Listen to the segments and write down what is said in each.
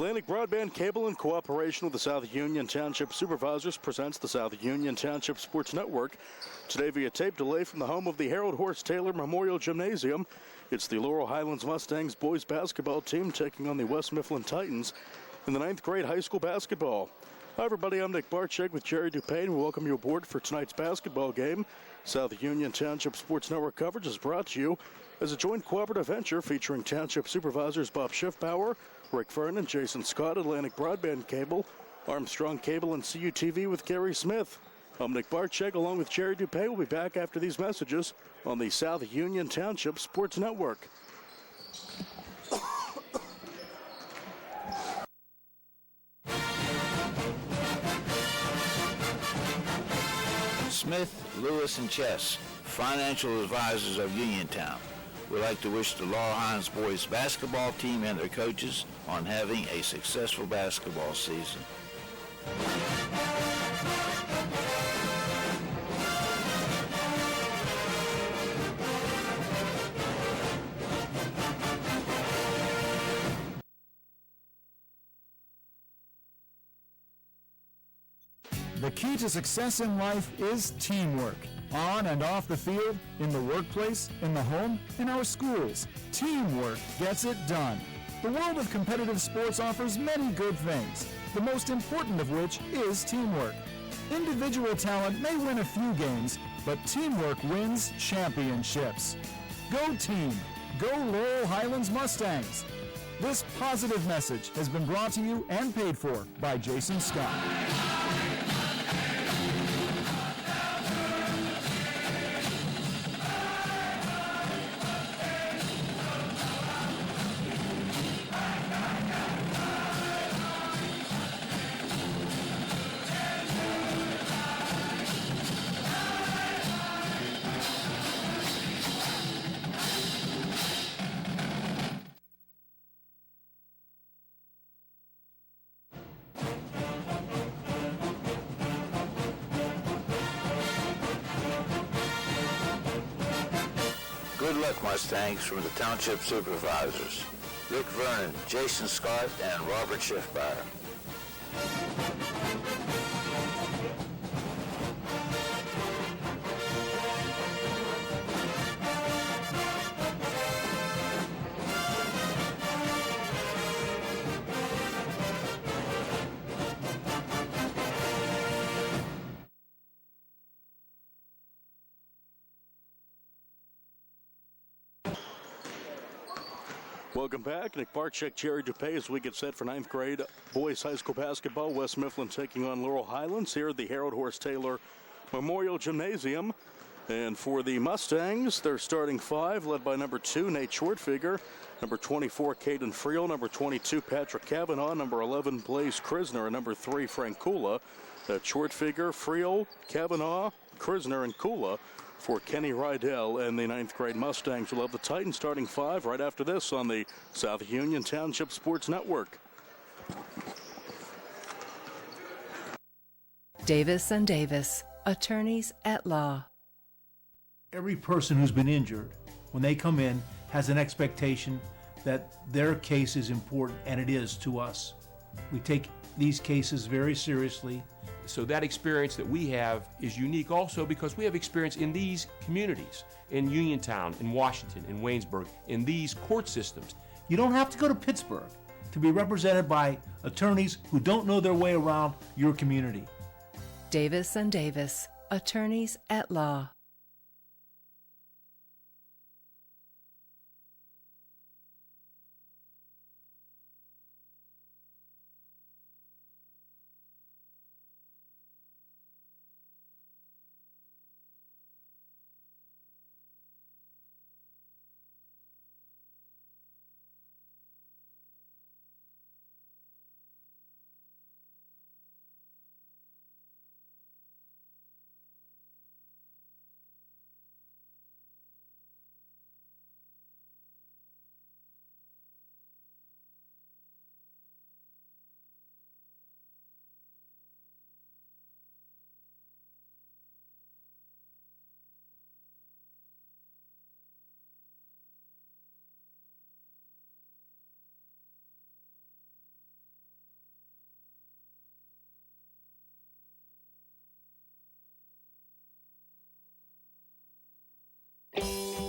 Atlantic Broadband Cable, in cooperation with the South Union Township Supervisors, presents the South Union Township Sports Network. Today via tape delay from the home of the Harold Horse Taylor Memorial Gymnasium. It's the Laurel Highlands Mustangs boys basketball team taking on the West Mifflin Titans in the 9th grade high school basketball. Hi everybody, I'm Nick Barczyk with Jerry Dupain. We welcome you aboard for tonight's basketball game. South Union Township Sports Network coverage is brought to you as a joint cooperative venture featuring Township Supervisors Bob Schiffbauer, Rick Vernon, Jason Scott, Atlantic Broadband Cable, Armstrong Cable, and CUTV with Gary Smith. I'm Nick Barczyk along with Jerry Dupain. We'll be back after these messages on the South Union Township Sports Network. Smith, Lewis, and Chess, financial advisors of Uniontown. We'd like to wish the Laurel Highlands boys basketball team and their coaches on having a successful basketball season. The key to success in life is teamwork. On and off the field, in the workplace, in the home, in our schools. Teamwork gets it done. The world of competitive sports offers many good things, the most important of which is teamwork. Individual talent may win a few games, but teamwork wins championships. Go team! Go Laurel Highlands Mustangs! This positive message has been brought to you and paid for by Jason Scott. Good luck, Mustangs, from the Township Supervisors, Rick Vernon, Jason Scott, and Robert Schiffbauer. Welcome back. Nick Barczyk, Jerry Dupain as we get set for 9th grade boys high school basketball. West Mifflin taking on Laurel Highlands here at the Harold Horse Taylor Memorial Gymnasium. And for the Mustangs, their starting five, led by number 2, Nate Shortfigure, number 24, Caden Friel, number 22, Patrick Kavanaugh, number 11, Blaze Krisner, and number 3, Frank Kula. Shortfigure, Friel, Kavanaugh, Krisner, and Kula for Kenny Rydell and the 9th grade Mustangs. We'll have the Titans starting five right after this on the South Union Township Sports Network. Davis and Davis, attorneys at law. Every person who's been injured, when they come in, has an expectation that their case is important, and it is to us. We take these cases very seriously. So that experience that we have is unique also because we have experience in these communities, in Uniontown, in Washington, in Waynesburg, in these court systems. You don't have to go to Pittsburgh to be represented by attorneys who don't know their way around your community. Davis and Davis, attorneys at law.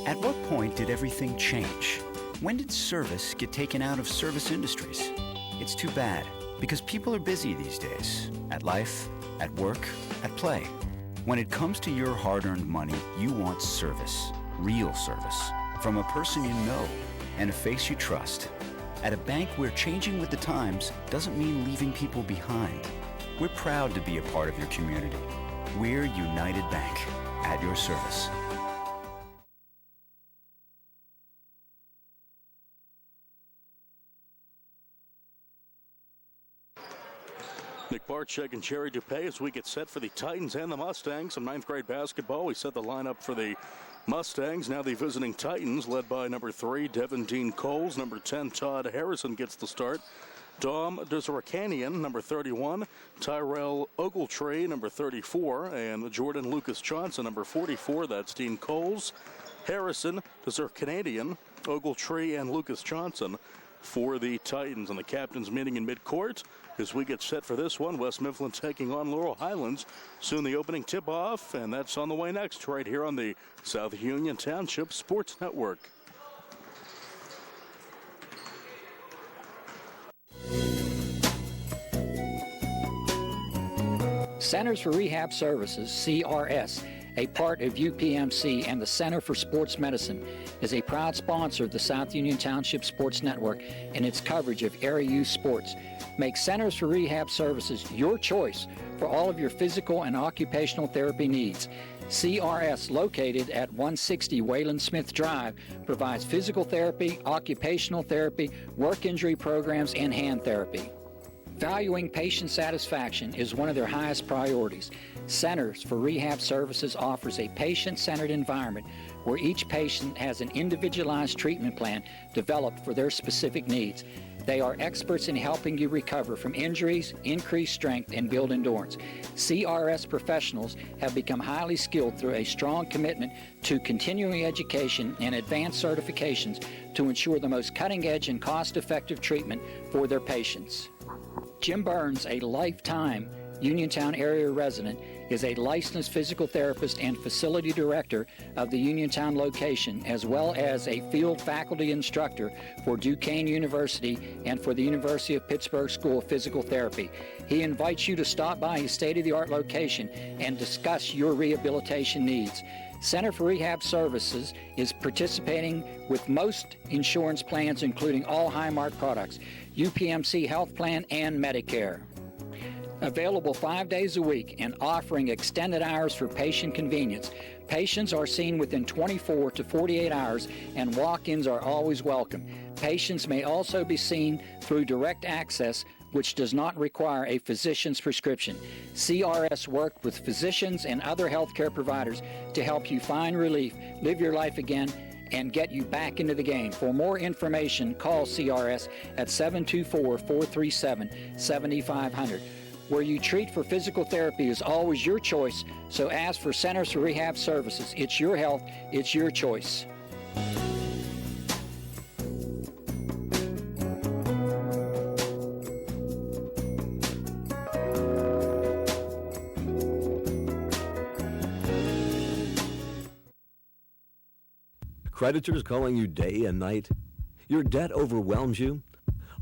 At what point did everything change? When did service get taken out of service industries? It's too bad, because people are busy these days. At life, at work, at play. When it comes to your hard-earned money, you want service. Real service. From a person you know and a face you trust. At a bank where changing with the times doesn't mean leaving people behind. We're proud to be a part of your community. We're United Bank, at your service. Nick Barczyk and Jerry Dupay as we get set for the Titans and the Mustangs. Some ninth grade basketball. We set the lineup for the Mustangs. Now the visiting Titans, led by number 3, Devin Dean Coles. Number 10, Todd Harrison gets the start. Dom Dezorakanian, number 31. Tyrell Ogletree, number 34. And Jordan Lucas Johnson, number 44. That's Dean Coles, Harrison, Dezorakanian, Ogletree, and Lucas Johnson for the Titans. And the captains meeting in midcourt as we get set for this one. West Mifflin taking on Laurel Highlands. Soon the opening tip-off, and that's on the way next right here on the South Union Township Sports Network. Centers for Rehab Services, CRS, a part of UPMC and the Center for Sports Medicine, is a proud sponsor of the South Union Township Sports Network and its coverage of area youth sports. Make Centers for Rehab Services your choice for all of your physical and occupational therapy needs. CRS, located at 160 Wayland Smith Drive, provides physical therapy, occupational therapy, work injury programs, and hand therapy. Valuing patient satisfaction is one of their highest priorities. Centers for Rehab Services offers a patient-centered environment where each patient has an individualized treatment plan developed for their specific needs. They are experts in helping you recover from injuries, increase strength, and build endurance. CRS professionals have become highly skilled through a strong commitment to continuing education and advanced certifications to ensure the most cutting-edge and cost-effective treatment for their patients. Jim Burns, a lifetime Uniontown area resident, is a licensed physical therapist and facility director of the Uniontown location, as well as a field faculty instructor for Duquesne University and for the University of Pittsburgh School of Physical Therapy. He invites you to stop by his state-of-the-art location and discuss your rehabilitation needs. Center for Rehab Services is participating with most insurance plans, including all Highmark products, UPMC Health Plan, and Medicare. Available 5 days a week and offering extended hours for patient convenience. Patients are seen within 24 to 48 hours, and walk-ins are always welcome. Patients may also be seen through direct access, which does not require a physician's prescription. CRS worked with physicians and other healthcare providers to help you find relief, live your life again, and get you back into the game. For more information, call CRS at 724-437-7500. Where you treat for physical therapy is always your choice, so ask for Centers for Rehab Services. It's your health, it's your choice. Creditors calling you day and night? Your debt overwhelms you?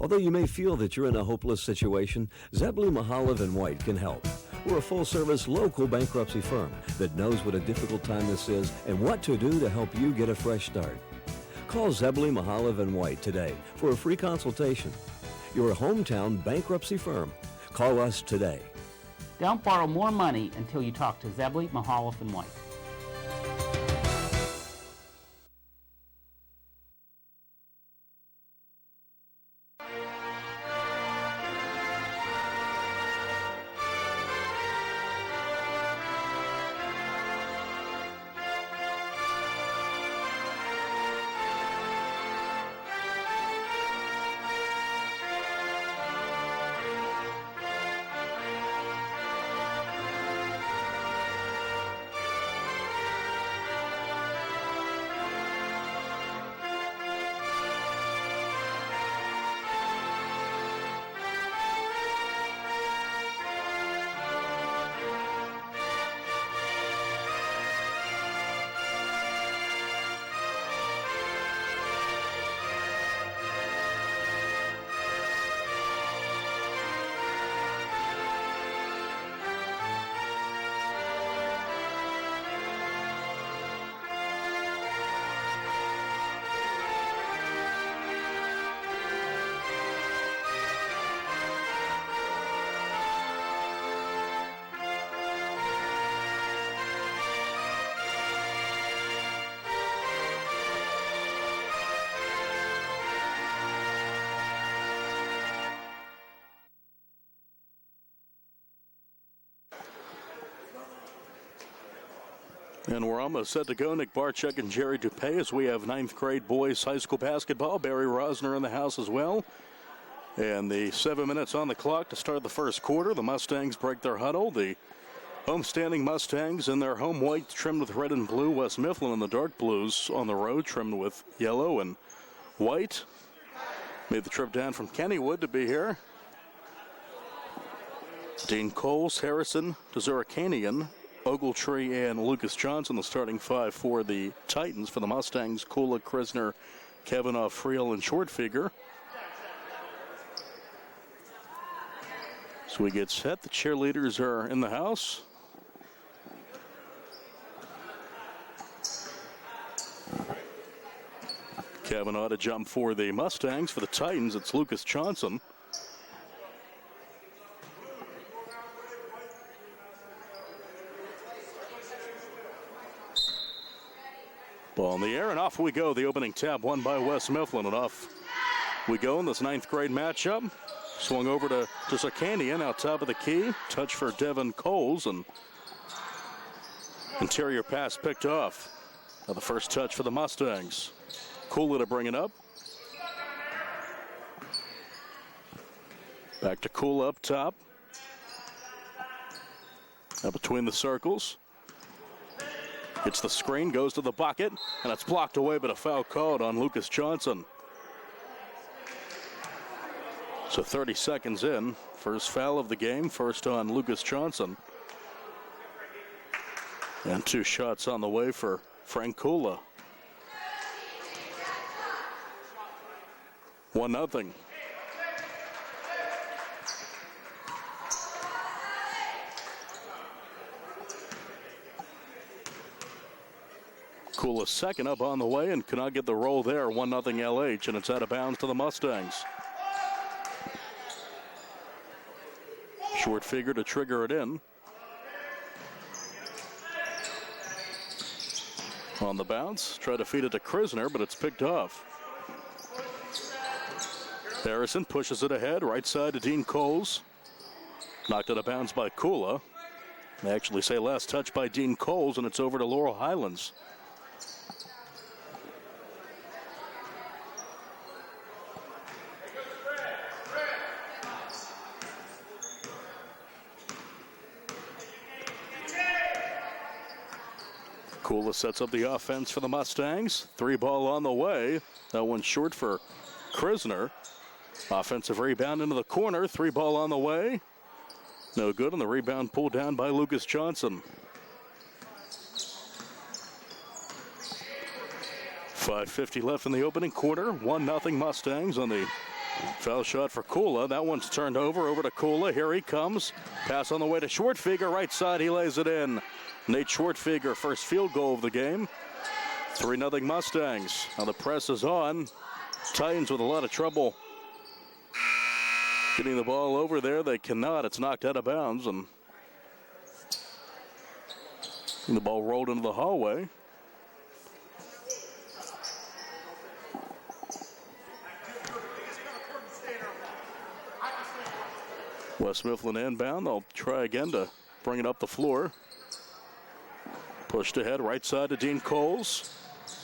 Although you may feel that you're in a hopeless situation, Zebley, Mahalev & White can help. We're a full-service local bankruptcy firm that knows what a difficult time this is and what to do to help you get a fresh start. Call Zebley, Mahalev & White today for a free consultation. Your hometown bankruptcy firm. Call us today. Don't borrow more money until you talk to Zebley, Mahalev & White. And we're almost set to go. Nick Barczyk and Jerry Dupay as we have 9th grade boys high school basketball. Barry Rosner in the house as well. And the 7 minutes on the clock to start the first quarter. The Mustangs break their huddle. The homestanding Mustangs in their home white trimmed with red and blue. West Mifflin in the dark blues on the road trimmed with yellow and white. Made the trip down from Kennywood to be here. Dean Coles, Harrison, Tazurikanian, Ogletree, and Lucas Johnson, the starting 5 for the Titans. For the Mustangs, Kula, Krisner, Kavanaugh, Friel, and Shortfigure. So we get set. The cheerleaders are in the house. Kavanaugh to jump for the Mustangs. For the Titans, it's Lucas Johnson. Ball in the air, and off we go. The opening tap won by West Mifflin, and off we go in this 9th grade matchup. Swung over to Sarkanian out top of the key. Touch for Devin Coles, and interior pass picked off. Now the first touch for the Mustangs. Kula to bring it up. Back to Kula up top. Now between the circles. Gets the screen, goes to the bucket, and it's blocked away, but a foul called on Lucas Johnson. So 30 seconds in, first foul of the game, first on Lucas Johnson. And 2 shots on the way for Frank Kula. 1-0. Kula's second up on the way and cannot get the roll there. 1-0 LH, and it's out of bounds to the Mustangs. Shortfigure to trigger it in. On the bounce, try to feed it to Krisner, but it's picked off. Harrison pushes it ahead, right side to Dean Coles. Knocked out of bounds by Kula. They actually say last touch by Dean Coles, and it's over to Laurel Highlands. Kula sets up the offense for the Mustangs. 3 ball on the way. That one's short for Krisner. Offensive rebound into the corner. 3 ball on the way. No good, and the rebound pulled down by Lucas Johnson. 5:50 left in the opening quarter. 1-0 Mustangs on the foul shot for Kula. That one's turned over to Kula. Here he comes. Pass on the way to Shortfigure. Right side, he lays it in. Nate Shortfigure, first field goal of the game. 3-0 Mustangs. Now the press is on. Titans with a lot of trouble getting the ball over there. They cannot. It's knocked out of bounds, and the ball rolled into the hallway. West Mifflin inbound. They'll try again to bring it up the floor. Pushed ahead, right side to Dean Coles.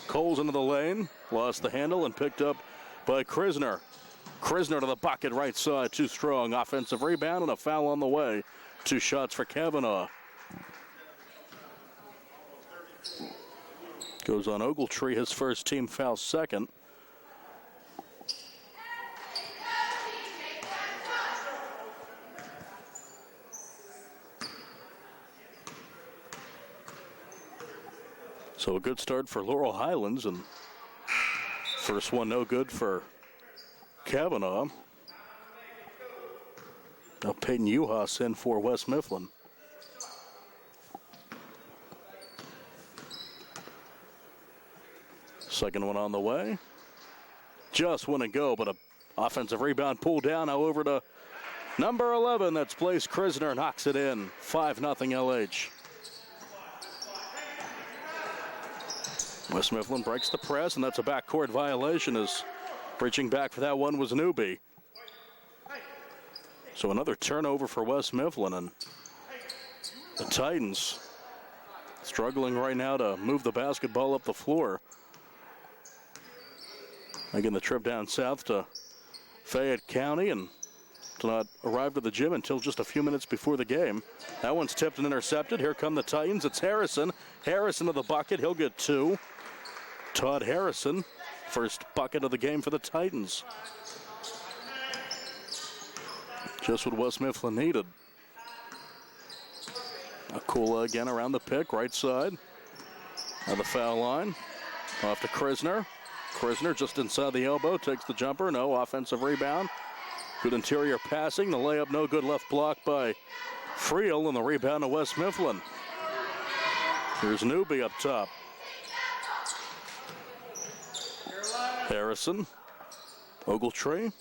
Coles into the lane, lost the handle and picked up by Krisner. Krisner to the bucket, right side, too strong. Offensive rebound and a foul on the way. 2 shots for Kavanaugh. Goes on Ogletree, his first team foul, second. So a good start for Laurel Highlands, and first one no good for Kavanaugh. Now Peyton Uhas in for West Mifflin. Second one on the way. Just wouldn't go, but an offensive rebound pulled down. Now over to number 11. That's Blaze Krisner, knocks it in. 5-0 LH. West Mifflin breaks the press, and that's a backcourt violation, as reaching back for that one was Newby. So another turnover for West Mifflin, and the Titans struggling right now to move the basketball up the floor. Making the trip down south to Fayette County and to not arrive at the gym until just a few minutes before the game. That one's tipped and intercepted. Here come the Titans. It's Harrison. Harrison to the bucket. He'll get 2. Todd Harrison, first bucket of the game for the Titans. Just what West Mifflin needed. Akula again around the pick, right side. Now the foul line. Off to Krisner. Krisner just inside the elbow, takes the jumper. No offensive rebound. Good interior passing. The layup no good. Left block by Friel, and the rebound to West Mifflin. Here's Newby up top. Harrison. Ogletree.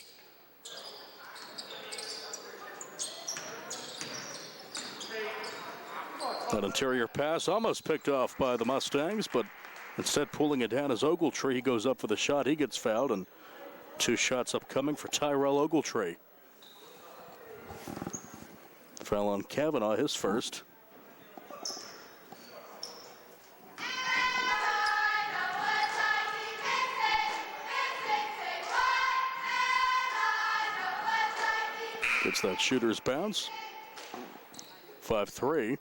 That interior pass almost picked off by the Mustangs, but instead pulling it down is Ogletree. He goes up for the shot. He gets fouled, and 2 shots upcoming for Tyrell Ogletree. Foul on Kavanaugh, his first. Gets that shooter's bounce. 5-3.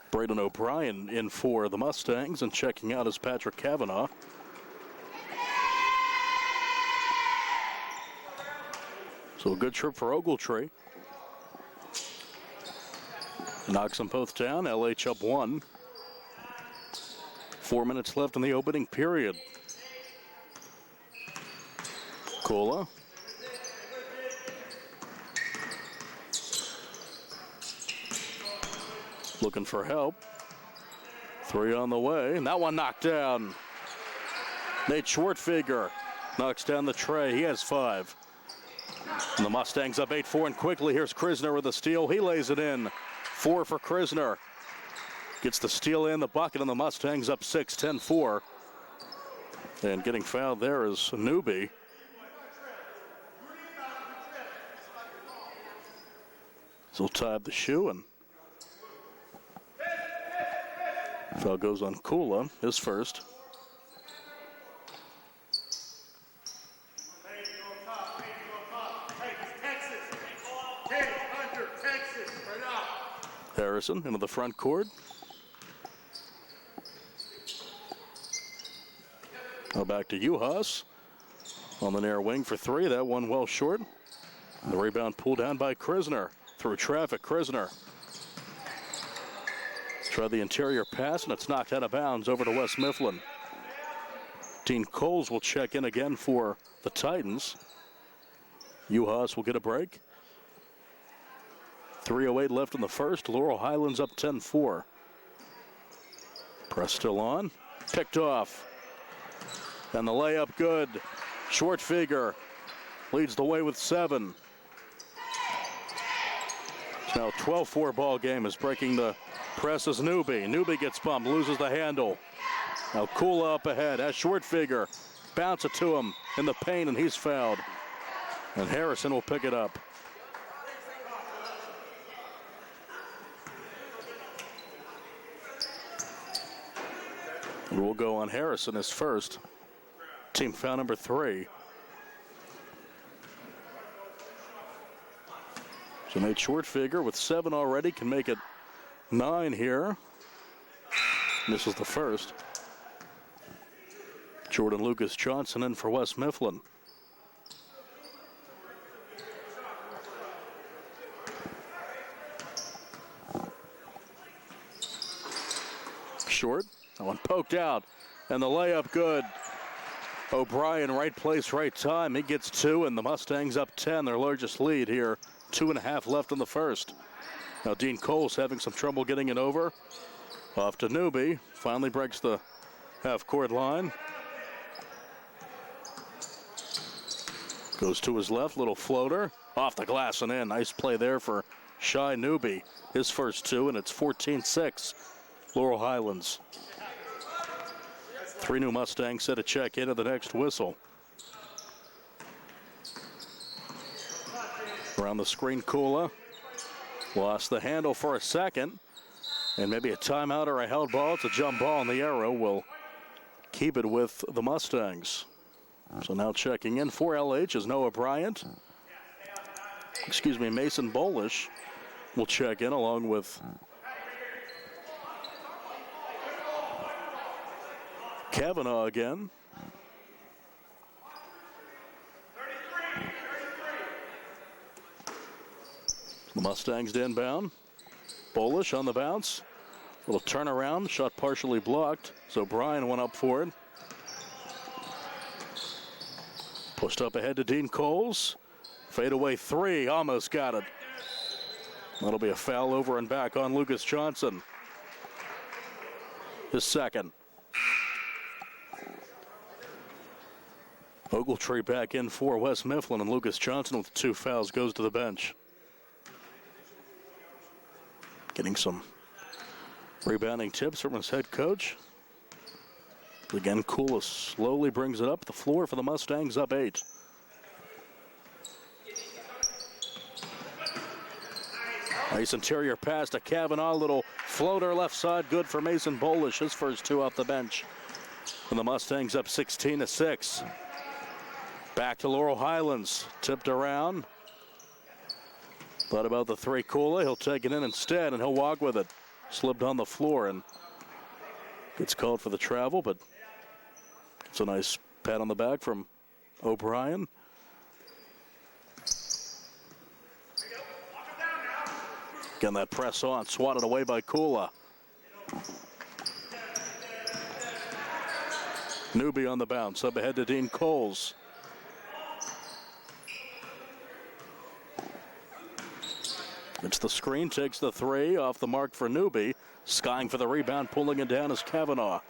Braden O'Brien in for the Mustangs, and checking out is Patrick Kavanaugh. So a good trip for Ogletree. Knocks them both down. LH up 1. 4 minutes left in the opening period. Cola. Looking for help. 3 on the way, and that one knocked down. Nate Schwartfeger knocks down the tray. He has 5. And the Mustangs up 8-4, and quickly here's Krisner with the steal. He lays it in. 4 for Krisner. Gets the steal in, the bucket, and the Mustangs up 6, 10-4. And getting fouled there is Newby. So tie up the shoe, and foul goes on Kula, his first. Harrison into the front court. Now back to Uhas on the near wing for 3. That one well short. The rebound pulled down by Krisner. Through traffic, Krisner. Try the interior pass, and it's knocked out of bounds over to West Mifflin. Dean Coles will check in again for the Titans. Uhas will get a break. 3:08 left in the first. Laurel Highlands up 10-4. Press still on. Picked off. And the layup good. Schwartfeger leads the way with 7. It's now a 12-4 ball game as breaking the press is Newby. Newby gets bumped, loses the handle. Now Kula up ahead as Schwartfeger. Bounce it to him in the paint, and he's fouled. And Harrison will pick it up. We'll go on Harrison as first. Team foul number 3. So Nate Schwartfeger with 7 already can make it 9 here. This is the first. Jordan Lucas Johnson in for West Mifflin. Short. That one poked out, and the layup good. O'Brien, right place, right time. He gets 2, and the Mustangs up 10, their largest lead here. 2.5 left in the first. Now Dean Coles having some trouble getting it over. Off to Newby. Finally breaks the half-court line. Goes to his left, little floater. Off the glass and in. Nice play there for Shy Newby. His first 2, and it's 14-6. Laurel Highlands. 3 new Mustangs set a check in at the next whistle. Around the screen, Kula. Lost the handle for a second. And maybe a timeout or a held ball. It's a jump ball, and the arrow will keep it with the Mustangs. So now checking in for LH is Noah Bryant. Mason Bolish will check in along with Kavanaugh again. The Mustangs to inbound. Bolish on the bounce. Little turnaround, shot partially blocked, so Bryan went up for it. Pushed up ahead to Dean Coles. Fadeaway three, almost got it. That'll be a foul over and back on Lucas Johnson. His second. Ogletree back in for West Mifflin, and Lucas Johnson with 2 fouls goes to the bench. Getting some rebounding tips from his head coach. Again, Kula slowly brings it up the floor for the Mustangs, up 8. Nice interior pass to Kavanaugh. Little floater left side, good for Mason Bolish. His first 2 off the bench. And the Mustangs up 16-6. Back to Laurel Highlands. Tipped around. Thought about the 3 Kula. He'll take it in instead, and he'll walk with it. Slipped on the floor and gets called for the travel, but it's a nice pat on the back from O'Brien. Again, that press on, swatted away by Kula. Newby on the bounce, up ahead to Dean Coles. It's the screen, takes the 3, off the mark for Newby. Skying for the rebound, pulling it down is Kavanaugh.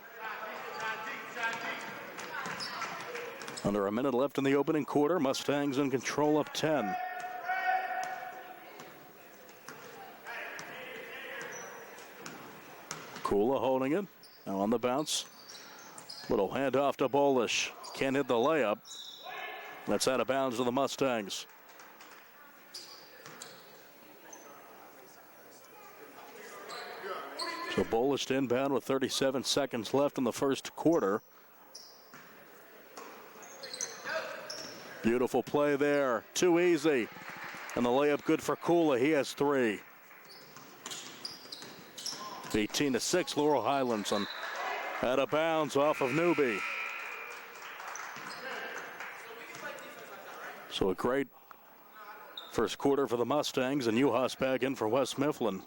Under a minute left in the opening quarter, Mustangs in control, up 10. Kula holding it, now on the bounce. Little handoff to Bolish, can't hit the layup. That's out of bounds to the Mustangs. So Bolish to inbound with 37 seconds left in the first quarter. Beautiful play there. Too easy. And the layup good for Kula. He has 3. 18-6, Laurel Highlands, and out of bounds off of Newby. So a great first quarter for the Mustangs, and Uhas back in for West Mifflin.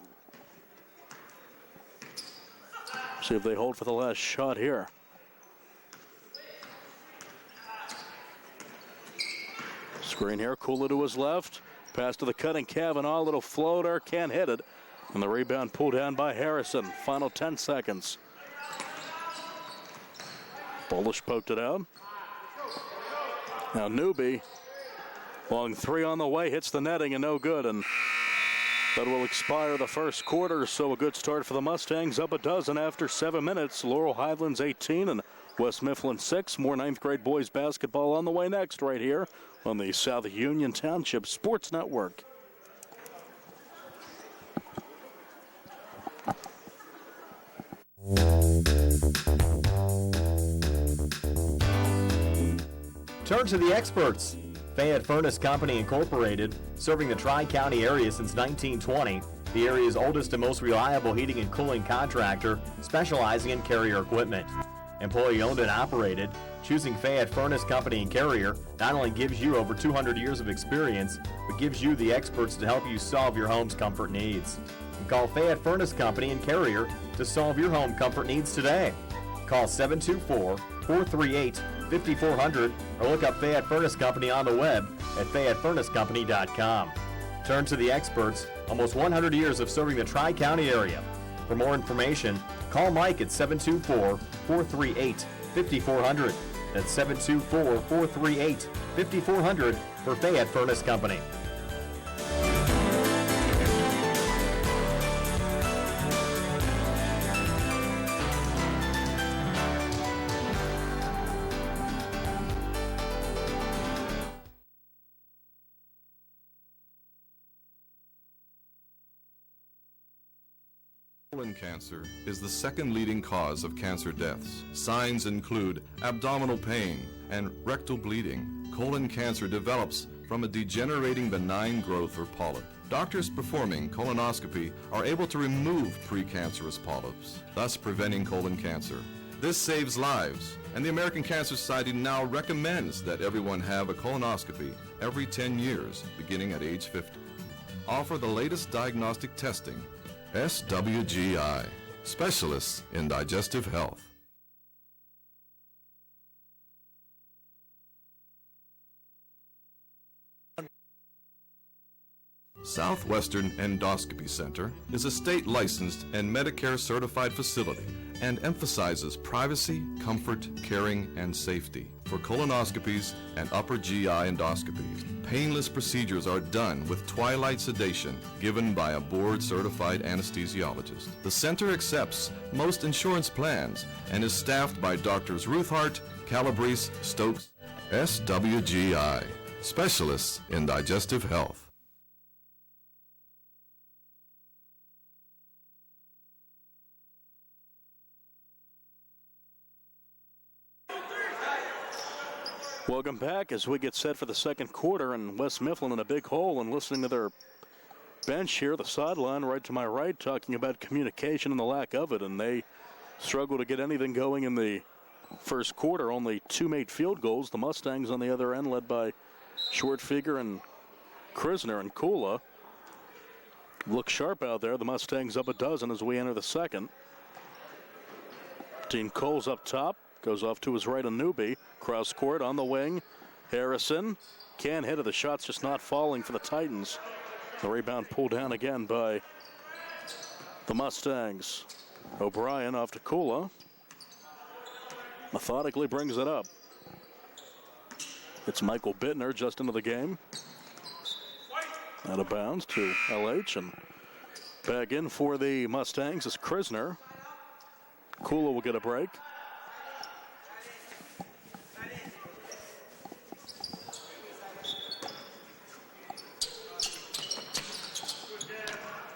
See if they hold for the last shot here. Screen here, Kula to his left. Pass to the cutting Kavanaugh, little floater, can't hit it. And the rebound pulled down by Harrison. Final 10 seconds. Bolish poked it out. Now Newby, long 3 on the way, hits the netting and no good. And that will expire the first quarter, so a good start for the Mustangs. Up a dozen after 7 minutes. Laurel Highlands 18 and West Mifflin 6. More 9th grade boys basketball on the way next right here on the South Union Township Sports Network. Turn to the experts. Fayette Furnace Company Incorporated, serving the Tri-County area since 1920, the area's oldest and most reliable heating and cooling contractor, specializing in Carrier equipment. Employee owned and operated, choosing Fayette Furnace Company and Carrier not only gives you over 200 years of experience, but gives you the experts to help you solve your home's comfort needs. Call Fayette Furnace Company and Carrier to solve your home comfort needs today. Call 724-438-5400 or look up Fayette Furnace Company on the web at FayetteFurnaceCompany.com. Turn to the experts, almost 100 years of serving the Tri-County area. For more information, call Mike at 724-438-5400. That's 724-438-5400 for Fayette Furnace Company. Colon cancer is the second leading cause of cancer deaths. Signs include abdominal pain and rectal bleeding. Colon cancer develops from a degenerating benign growth or polyp. Doctors performing colonoscopy are able to remove precancerous polyps, thus preventing colon cancer. This saves lives, and the American Cancer Society now recommends that everyone have a colonoscopy every 10 years, beginning at age 50. Offer the latest diagnostic testing. SWGI, specialists in digestive health. Southwestern Endoscopy Center is a state-licensed and Medicare-certified facility and emphasizes privacy, comfort, caring, and safety for colonoscopies and upper GI endoscopies. Painless procedures are done with twilight sedation given by a board-certified anesthesiologist. The center accepts most insurance plans and is staffed by Doctors Ruthhart, Calabrese, Stokes. SWGI, specialists in digestive health. Welcome back as we get set for the second quarter, and West Mifflin in a big hole, and listening to their bench here, the sideline right to my right, talking about communication and the lack of it, and they struggle to get anything going in the first quarter. Only 2 made field goals. The Mustangs on the other end, led by Shortfigure and Krisner, and Kula look sharp out there. The Mustangs up a dozen as we enter the second. Dean Coles up top. Goes off to his right, a newbie. Cross court on the wing. Harrison can't hit it. The shot's just not falling for the Titans. The rebound pulled down again by the Mustangs. O'Brien off to Kula. Methodically brings it up. It's Michael Bittner just into the game. Out of bounds to LH, and back in for the Mustangs is Krisner. Kula will get a break.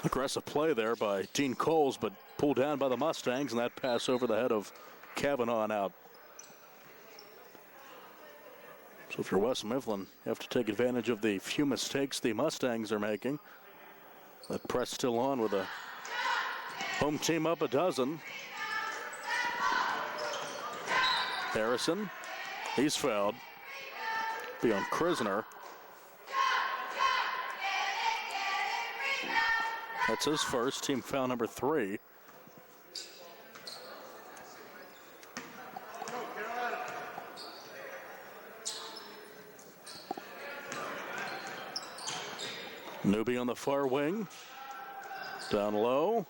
Aggressive play there by Dean Coles, but pulled down by the Mustangs, and that pass over the head of Kavanaugh and out. So if you're West Mifflin, you have to take advantage of the few mistakes the Mustangs are making. That press still on with a home team up a dozen. Harrison, he's fouled. Be on Krisner. That's his first, team foul number 3. Newbie on the far wing. Down low.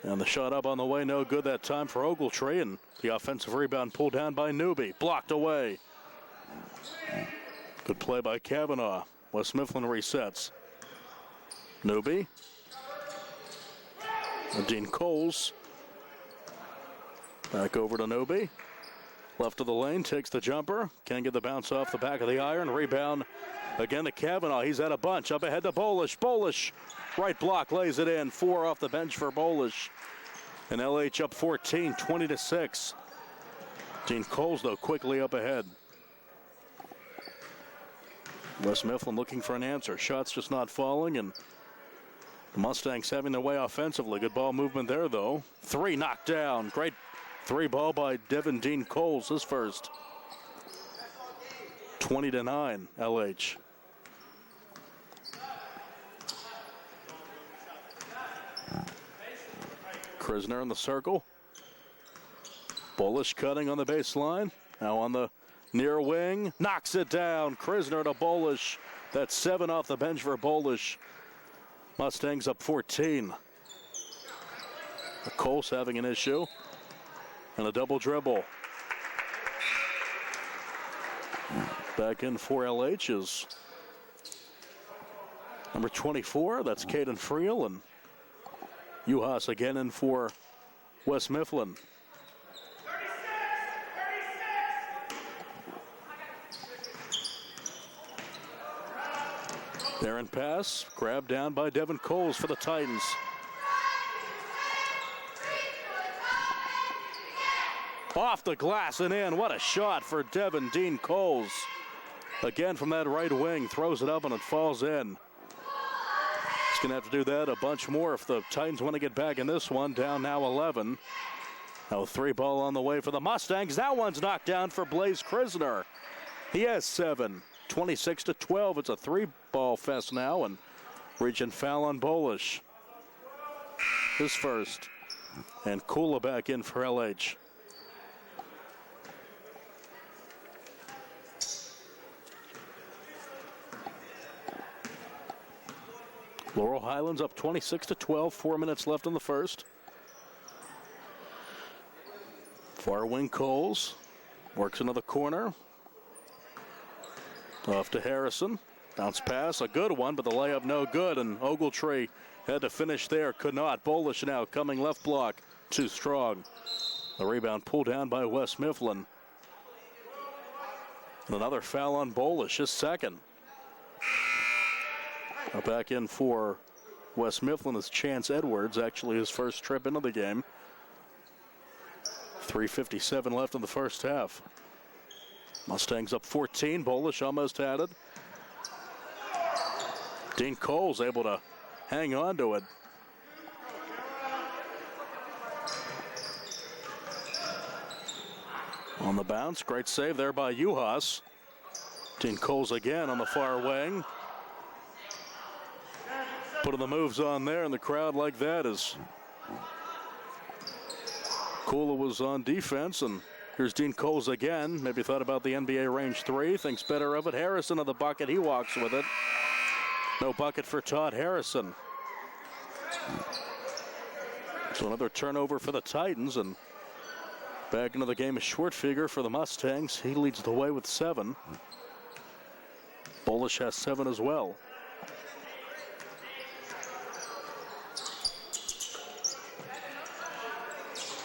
And the shot up on the way, no good that time for Ogletree. And the offensive rebound pulled down by Newbie. Blocked away. Good play by Kavanaugh. West Mifflin resets. Newbie. Dean Coles. Back over to Newbie. Left of the lane, takes the jumper. Can't get the bounce off the back of the iron. Rebound again to Kavanaugh. He's at a bunch. Up ahead to Bolish. Bolish, right block, lays it in. 4 off the bench for Bolish. And LH up 14, 20-6. Dean Coles, though, quickly up ahead. West Mifflin looking for an answer. Shots just not falling, and the Mustangs having their way offensively. Good ball movement there, though. 3 knocked down. Great 3 ball by Devin Dean Coles, his first. 20-9, LH. Krisner in the circle. Bolish cutting on the baseline. Now on the near wing. Knocks it down. Krisner to Bolish. That's 7 off the bench for Bolish. Mustangs up 14. Coles having an issue. And a double dribble. Back in for LH is number 24. That's Caden Friel. And Uhas again in for West Mifflin. There and pass, grabbed down by Devin Coles for the Titans. Off the glass and in. What a shot for Devin Dean Coles. Again from that right wing. Throws it up and it falls in. He's going to have to do that a bunch more if the Titans want to get back in this one. Down now 11. Now 3 ball on the way for the Mustangs. That one's knocked down for Blaze Krisner. He has 7. 26-12. It's a 3-ball fest now. And reaching foul on Bolish. His first. And Kula back in for LH. Laurel Highlands up 26-12, 4 minutes left in the first. Far wing Coles works into the corner. Off to Harrison. Bounce pass, a good one, but the layup no good, and Ogletree had to finish there, could not. Bolish now coming left block, too strong. The rebound pulled down by Wes Mifflin. And another foul on Bolish, his second. Now back in for Wes Mifflin is Chance Edwards, actually his first trip into the game. 3:57 left in the first half. Mustangs up 14, Bolish almost had it. Dean Coles able to hang on to it. On the bounce, great save there by Uhas. Dean Coles again on the far wing. Putting the moves on there, and the crowd like that is. Kula was on defense, and here's Dean Coles again. Maybe thought about the NBA range 3, thinks better of it. Harrison on the bucket, he walks with it. No bucket for Todd Harrison. So another turnover for the Titans, and back into the game is Schwartfeger for the Mustangs. He leads the way with 7. Bolish has 7 as well.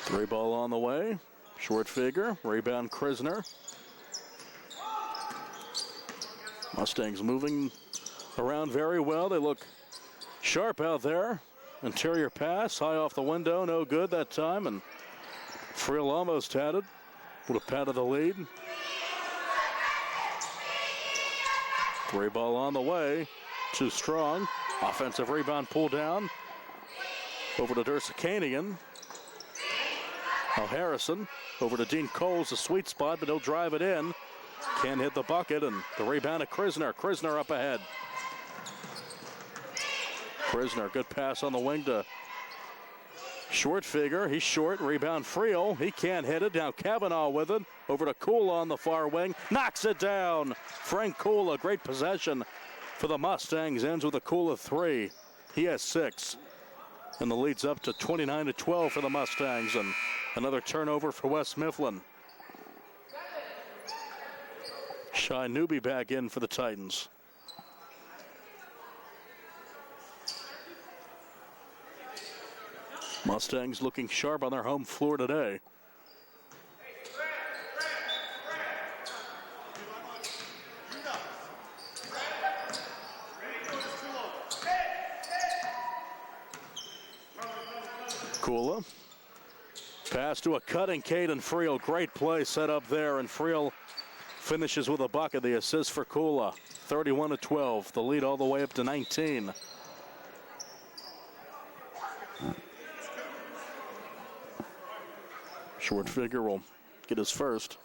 Three ball on the way. Schwartfeger, rebound Krisner. Mustangs moving around very well. They look sharp out there. Interior pass, high off the window, no good that time. And Friel almost had it. Would have patted the lead. 3 ball on the way. Too strong. Offensive rebound pulled down. Over to Dursakanian. Now Harrison over to Dean Coles, a sweet spot, but he'll drive it in. Can't hit the bucket, and the rebound to Krisner. Krisner up ahead. Krisner, good pass on the wing to Schwartfeger. He's short, rebound Friel. He can't hit it. Now Kavanaugh with it. Over to Kula on the far wing. Knocks it down. Frank Kula, great possession for the Mustangs. Ends with a Kula 3. He has 6. And the lead's up to 29-12 for the Mustangs. And another turnover for Wes Mifflin. Shy Newby back in for the Titans. Mustangs looking sharp on their home floor today. Kula. Pass to a cutting Caden Friel. Great play set up there, and Friel finishes with a bucket. The assist for Kula. 31-12. The lead all the way up to 19. Schwartfeger will get his first.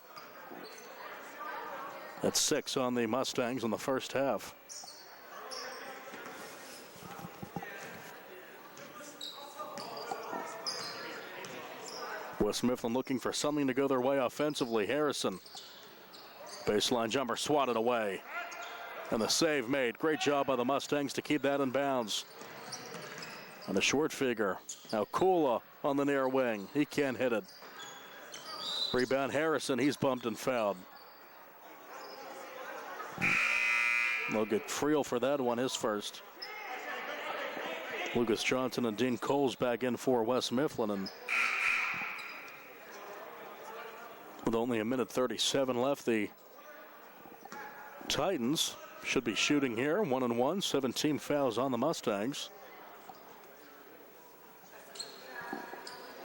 That's 6 on the Mustangs in the first half. Wes Mifflin looking for something to go their way offensively. Harrison, baseline jumper swatted away. And the save made. Great job by the Mustangs to keep that in bounds. And the Schwartfeger. Now Kula on the near wing. He can't hit it. Rebound Harrison. He's bumped and fouled. They'll get Friel for that one, his first. Lucas Johnson and Dean Coles back in for Wes Mifflin. And with only a minute 37 left, the Titans should be shooting here. 1-1, 17 fouls on the Mustangs.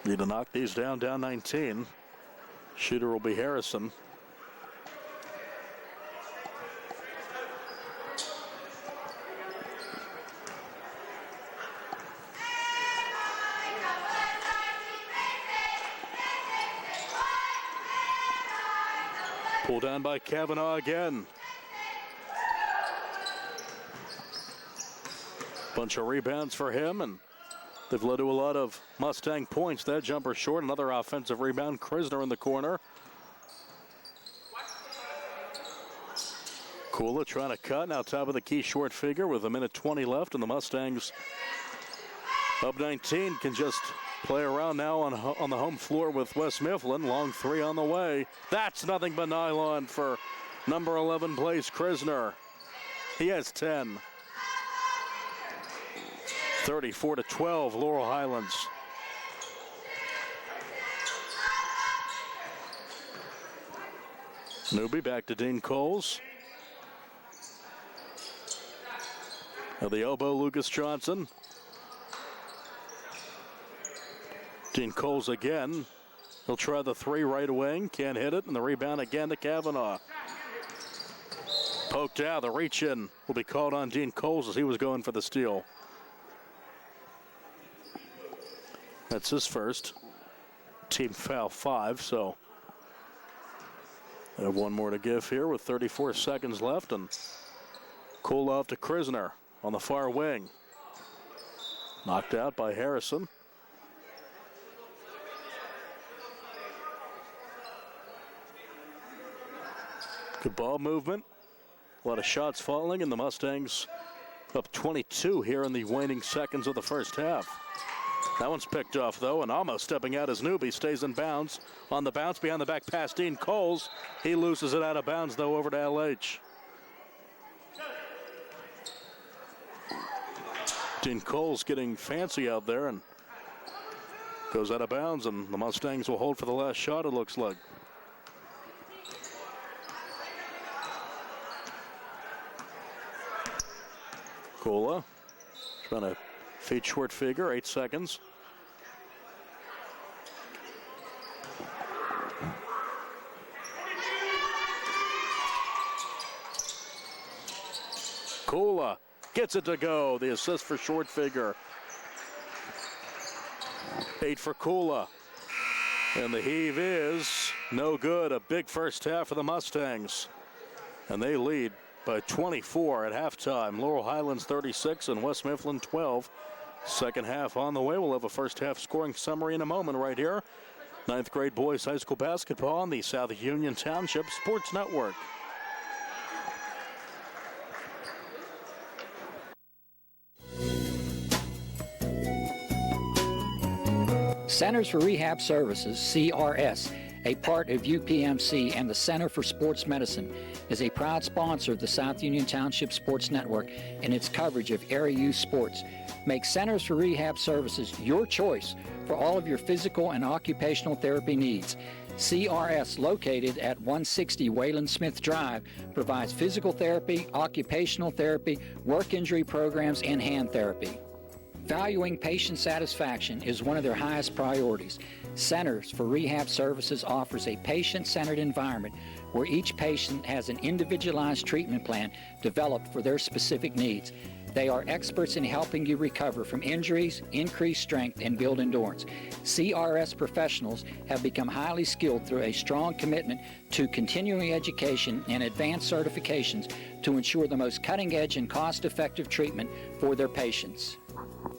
Need to knock these down 19. Shooter will be Harrison. Pulled down by Kavanaugh again. Bunch of rebounds for him, and they've led to a lot of Mustang points. That jumper short, another offensive rebound. Krisner in the corner. Kula trying to cut, now top of the key short figure with 1:20 left, and the Mustangs up 19 can just play around now on the home floor with West Mifflin. Long three on the way. That's nothing but nylon for number 11 Blaze Krisner. He has 10. 34-12, Laurel Highlands. Newby back to Dean Coles. At the elbow, Lucas Johnson. Dean Coles again. He'll try the three right wing. Can't hit it. And the rebound again to Kavanaugh. Poked out. The reach in will be called on Dean Coles as he was going for the steal. That's his first. Team foul 5, so they have one more to give here with 34 seconds left. And Cole off to Krisner on the far wing. Knocked out by Harrison. Good ball movement. A lot of shots falling, and the Mustangs up 22 here in the waning seconds of the first half. That one's picked off, though, and almost stepping out as Newby stays in bounds. On the bounce, behind the back pass, Dean Coles. He loses it out of bounds, though, over to LH. Dean Coles getting fancy out there and goes out of bounds, and the Mustangs will hold for the last shot, it looks like. Cola trying to feed short figure, 8 seconds. Cola gets it to go. The assist for short figure. 8 for Cola. And the heave is no good. A big first half for the Mustangs. And they lead by 24 at halftime. Laurel Highlands 36 and West Mifflin 12. Second half on the way. We'll have a first half scoring summary in a moment right here. 9th grade boys high school basketball on the South Union Township Sports Network. Centers for Rehab Services, CRS, a part of UPMC and the Center for Sports Medicine, is a proud sponsor of the South Union Township Sports Network and its coverage of area youth sports. Make Centers for Rehab Services your choice for all of your physical and occupational therapy needs. CRS, located at 160 Wayland Smith Drive, provides physical therapy, occupational therapy, work injury programs, and hand therapy. Valuing patient satisfaction is one of their highest priorities. Centers for Rehab Services offers a patient-centered environment where each patient has an individualized treatment plan developed for their specific needs. They are experts in helping you recover from injuries, increase strength, and build endurance. CRS professionals have become highly skilled through a strong commitment to continuing education and advanced certifications to ensure the most cutting-edge and cost-effective treatment for their patients.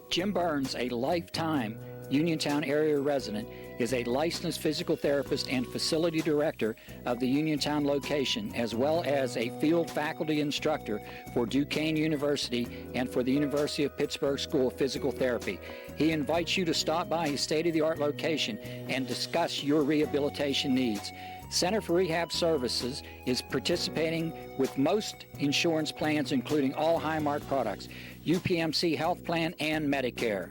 Jim Burns, a lifetime Uniontown area resident, is a licensed physical therapist and facility director of the Uniontown location, as well as a field faculty instructor for Duquesne University and for the University of Pittsburgh School of Physical Therapy. He invites you to stop by his state-of-the-art location and discuss your rehabilitation needs. Center for Rehab Services is participating with most insurance plans, including all Highmark products, UPMC Health Plan, and Medicare.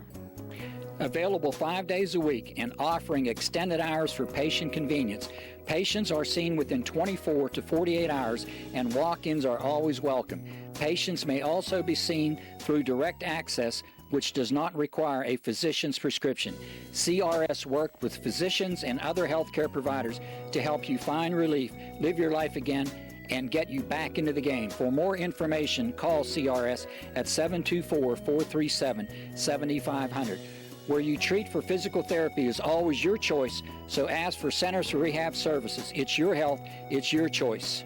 Available 5 days a week and offering extended hours for patient convenience. Patients are seen within 24 to 48 hours, and walk-ins are always welcome. Patients may also be seen through direct access which does not require a physician's prescription. CRS worked with physicians and other healthcare providers to help you find relief, live your life again, and get you back into the game. For more information, call CRS at 724-437-7500. Where you treat for physical therapy is always your choice, so ask for Centers for Rehab Services. It's your health, it's your choice.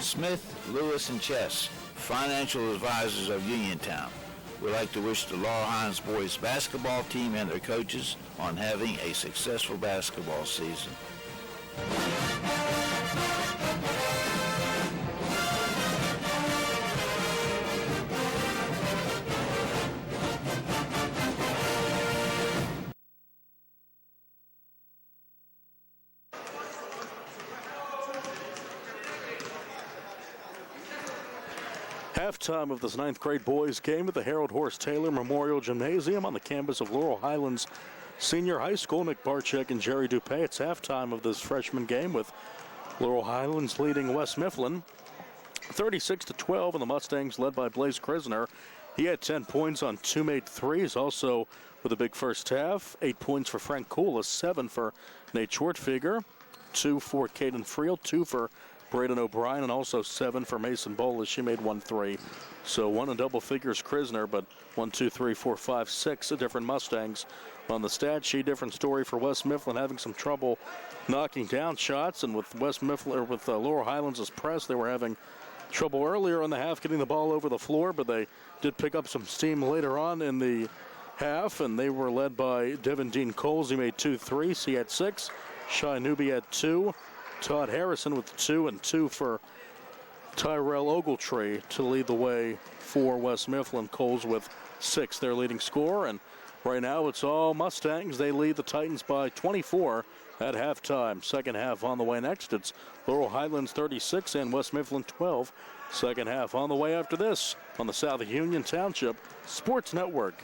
Smith, Lewis, and Chess, financial advisors of Uniontown, would like to wish the Laurel Highlands boys basketball team and their coaches on having a successful basketball season. Halftime of this 9th grade boys game at the Harold Horse Taylor Memorial Gymnasium on the campus of Laurel Highlands Senior High School. Nick Barczyk and Jerry Dupay. It's halftime of this freshman game with Laurel Highlands leading West Mifflin 36-12, and the Mustangs led by Blaze Krisner. He had 10 points on 2 made threes, also with a big first half. 8 points for Frank Koulis, 7 for Nate Schwartfeger, 2 for Caden Friel, 2 for Braden O'Brien, and also 7 for Mason Bolas. She made 1 3. So 1 in double figures Krisner, but 1, 2, 3, 4, 5, 6 different Mustangs on the stat sheet. Different story for West Mifflin, having some trouble knocking down shots, and with West Mifflin, or with Laurel Highlands' press, they were having trouble earlier in the half getting the ball over the floor, but they did pick up some steam later on in the half, and they were led by Devin Dean Coles. He made 2 threes. He had 6. Shai Newby had 2. Todd Harrison with 2, and 2 for Tyrell Ogletree to lead the way for West Mifflin. Coles with 6, their leading scorer, and right now it's all Mustangs. They lead the Titans by 24 at halftime. Second half on the way next. It's Laurel Highlands 36 and West Mifflin 12. Second half on the way after this on the South Union Township Sports Network.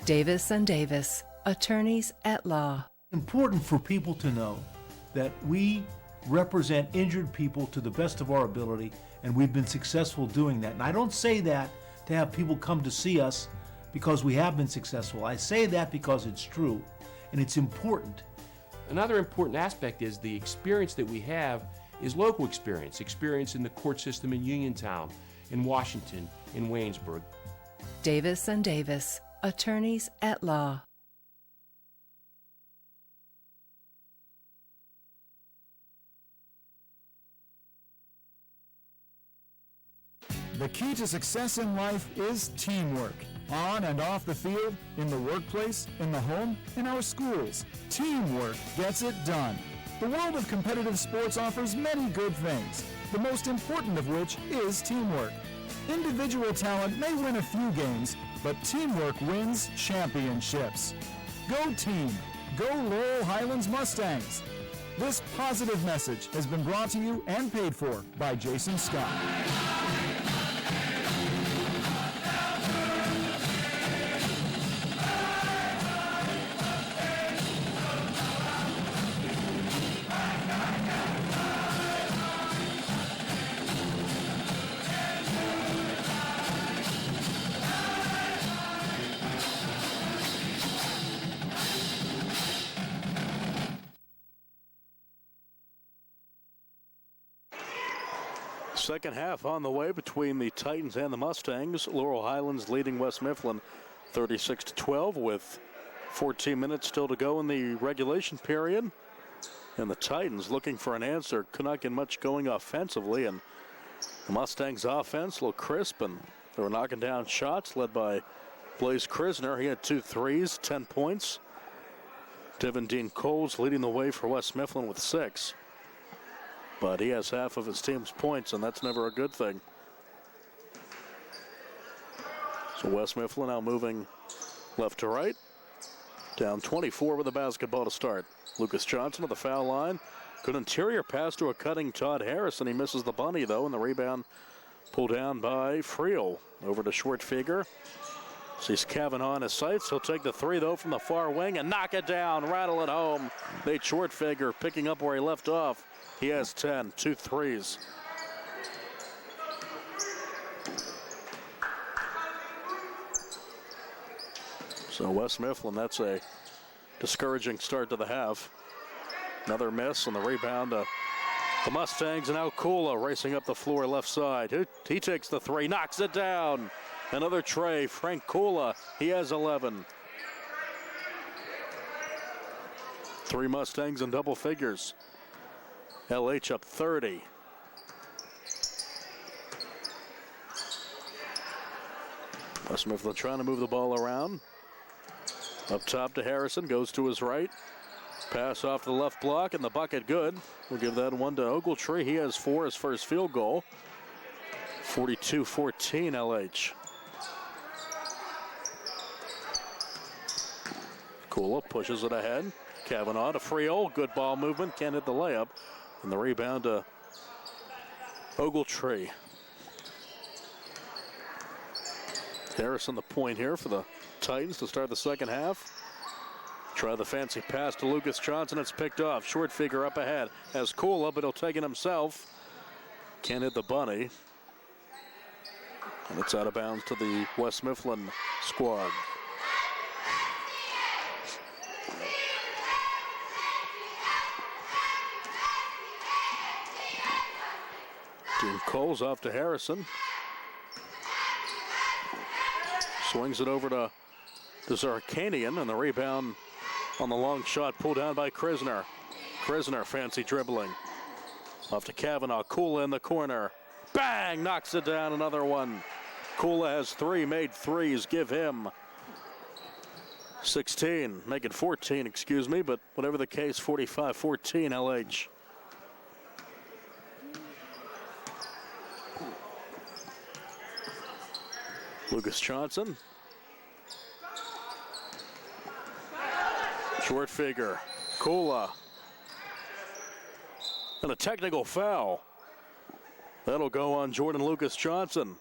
Davis and Davis, attorneys at law. Important for people to know that we represent injured people to the best of our ability, and we've been successful doing that. And I don't say that to have people come to see us because we have been successful. I say that because it's true, and it's important. Another important aspect is the experience that we have is local experience in the court system in Uniontown, in Washington, in Waynesburg. Davis and Davis, attorneys at law. The key to success in life is teamwork. On and off the field, in the workplace, in the home, in our schools. Teamwork gets it done. The world of competitive sports offers many good things, the most important of which is teamwork. Individual talent may win a few games, but teamwork wins championships. Go team! Go Laurel Highlands Mustangs! This positive message has been brought to you and paid for by Jason Scott. Second half on the way between the Titans and the Mustangs. Laurel Highlands leading West Mifflin 36-12 with 14 minutes still to go in the regulation period. And the Titans looking for an answer. Could not get much going offensively. And the Mustangs offense a little crisp, and they were knocking down shots led by Blaze Krisner. He had 2 threes, 10 points. Devin Dean Coles leading the way for West Mifflin with 6. But he has half of his team's points, and that's never a good thing. So West Mifflin now moving left to right. Down 24 with the basketball to start. Lucas Johnson at the foul line. Good interior pass to a cutting Todd Harrison. He misses the bunny, though, and the rebound pulled down by Friel. Over to short figure. Sees Kavanaugh in his sights. He'll take the three, though, from the far wing and knock it down. Rattle it home. Nate Shortfigure picking up where he left off. He has 10, 2 threes. So West Mifflin, that's a discouraging start to the half. Another miss on the rebound. The Mustangs, and now Kula racing up the floor left side. He takes the three, knocks it down. Another tray, Frank Kula, he has 11. 3 Mustangs in double figures. LH up 30. West Mifflin trying to move the ball around. Up top to Harrison, goes to his right. Pass off to the left block, and the bucket good. We'll give that one to Ogletree. He has 4, his first field goal. 42-14 LH. Kula pushes it ahead. Kavanaugh to Friel. Good ball movement. Can't hit the layup. And the rebound to Ogletree. Harrison the point here for the Titans to start the second half. Try the fancy pass to Lucas Johnson. It's picked off. Short figure up ahead. Has Kula, but he'll take it himself. Can't hit the bunny. And it's out of bounds to the West Mifflin squad. Dean Coles off to Harrison. Swings it over to Zarkanian, and the rebound on the long shot pulled down by Krisner. Krisner, fancy dribbling. Off to Kavanaugh. Kula in the corner. Bang! Knocks it down. Another one. Kula has 3 made threes. Give him 16. Make it 14, excuse me, but whatever the case, 45-14 LH. Lucas Johnson. Short figure. Kula. And a technical foul. That'll go on Jordan Lucas Johnson.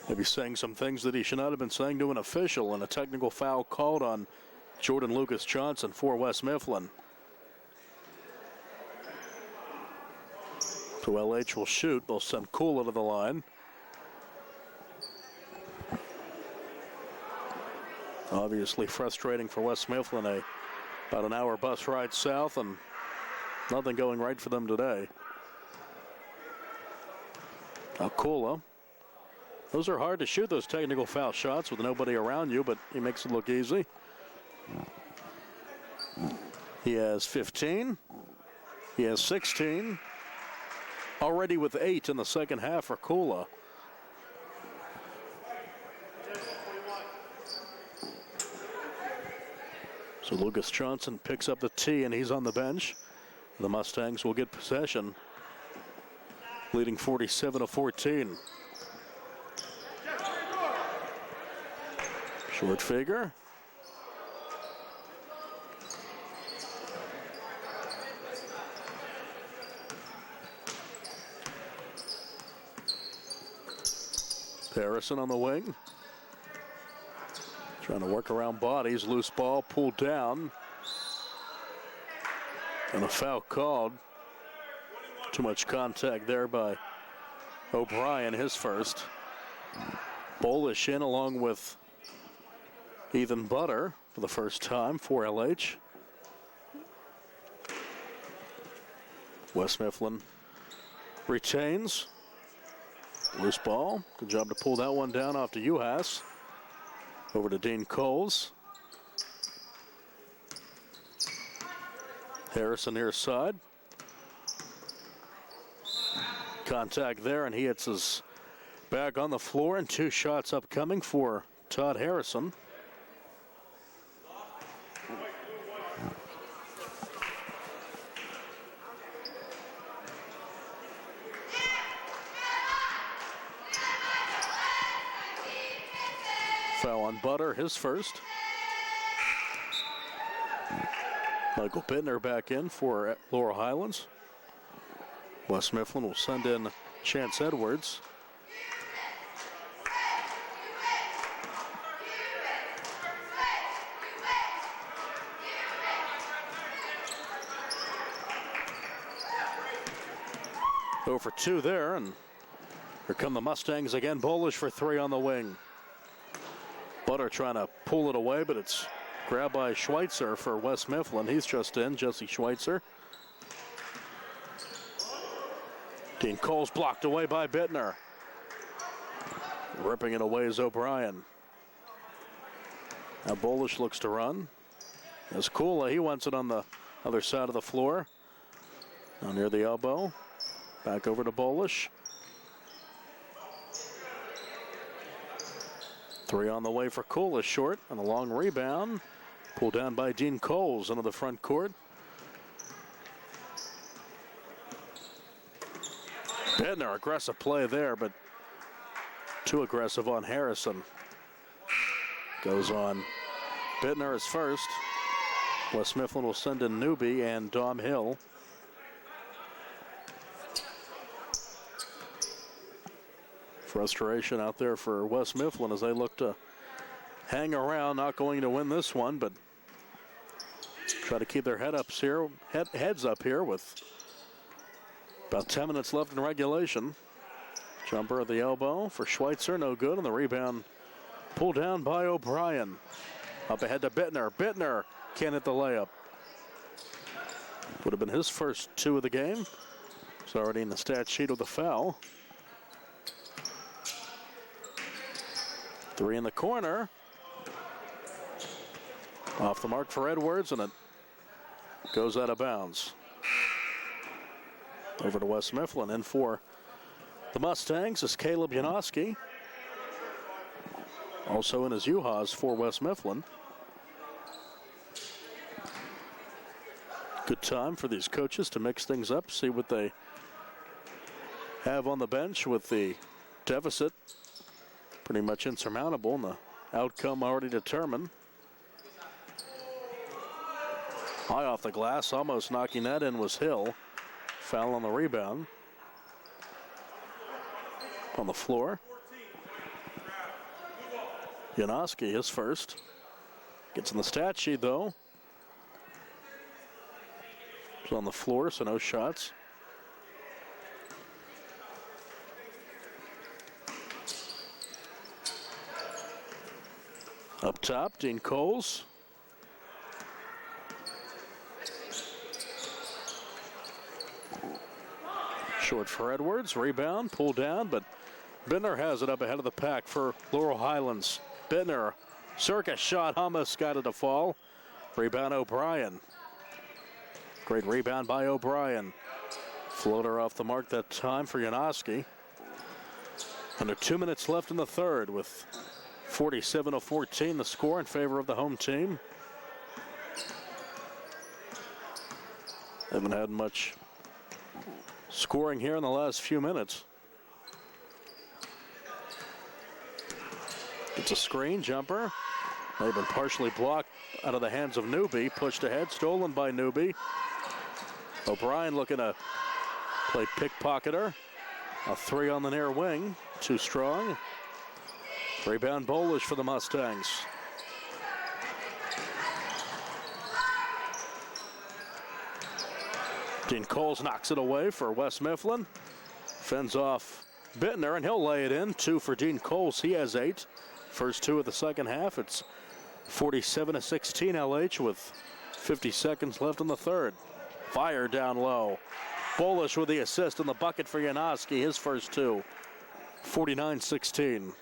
Maybe saying some things that he should not have been saying to an official, and a technical foul called on Jordan Lucas Johnson for West Mifflin. So LH will shoot. They'll send Kula to the line. Obviously frustrating for West Mifflin. About an hour bus ride south and nothing going right for them today. Now Kula. Those are hard to shoot, those technical foul shots with nobody around you, but he makes it look easy. He has 15. He has 16. Already with 8 in the second half for Kula. So Lucas Johnson picks up the tee, and he's on the bench. The Mustangs will get possession, leading 47-14. Short figure. Harrison on the wing. Trying to work around bodies. Loose ball pulled down. And a foul called. Too much contact there by O'Brien, his first. Bolish in along with Ethan Butter for the first time for LH. West Mifflin retains. Loose ball. Good job to pull that one down off to Uhas. Over to Dean Coles. Harrison near side. Contact there, and he hits his back on the floor, and 2 shots upcoming for Todd Harrison. Foul on Butter, his first. Michael Bittner back in for Laurel Highlands. West Mifflin will send in Chance Edwards. Over 2 there, and here come the Mustangs again. Bolish for 3 on the wing. Butter trying to pull it away, but it's grabbed by Schweitzer for West Mifflin. He's just in, Jesse Schweitzer. Dean Cole's blocked away by Bittner. Ripping it away is O'Brien. Now Bolish looks to run. As Kula, he wants it on the other side of the floor. Now near the elbow. Back over to Bolish. 3 on the way for Kula, short, and a long rebound. Pulled down by Dean Coles into the front court. Bittner, aggressive play there, but too aggressive on Harrison. Goes on. Bittner is first. West Mifflin will send in Newby and Dom Hill. Frustration out there for West Mifflin as they look to hang around, not going to win this one, but try to keep their heads up here with about 10 minutes left in regulation. Jumper at the elbow for Schweitzer, no good, and the rebound pulled down by O'Brien. Up ahead to Bittner. Bittner can't hit the layup. Would have been his first 2 of the game. He's already in the stat sheet with the foul. 3 in the corner. Off the mark for Edwards, and it goes out of bounds. Over to West Mifflin, and for the Mustangs is Caleb Janoski. Also in his U-Haas for West Mifflin. Good time for these coaches to mix things up, see what they have on the bench with the deficit pretty much insurmountable and the outcome already determined. High off the glass, almost knocking that in was Hill. Foul on the rebound. On the floor. Janoski, his first. Gets in the stat sheet though. He's on the floor, so no shots. Up top, Dean Coles. Short for Edwards, rebound, pulled down, but Bittner has it up ahead of the pack for Laurel Highlands. Bittner, circus shot, almost got it to fall. Rebound O'Brien. Great rebound by O'Brien. Floater off the mark that time for Janoski. Under 2 minutes left in the third with 47-14 the score in favor of the home team. Haven't had much scoring here in the last few minutes. It's a screen jumper. They've been partially blocked out of the hands of Newby. Pushed ahead, stolen by Newby. O'Brien looking to play pickpocketer. A 3 on the near wing, too strong. Rebound Bolish for the Mustangs. Dean Coles knocks it away for West Mifflin. Fends off Bittner, and he'll lay it in. 2 for Dean Coles. He has 8. First 2 of the second half. It's 47-16 LH with 50 seconds left in the third. Fire down low. Bolish with the assist in the bucket for Janoski. His first 2. 49-16.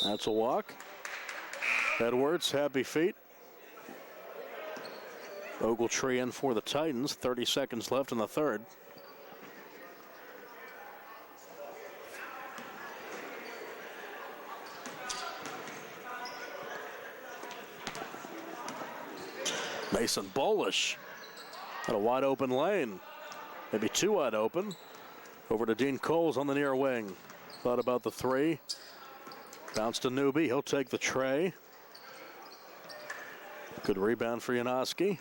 That's a walk. Edwards, happy feet. Ogletree in for the Titans. 30 seconds left in the third. Mason Bolish At a wide open lane. Maybe too wide open. Over to Dean Coles on the near wing. Thought about the three. Bounce to Newby. He'll take the tray. Good rebound for Janoski.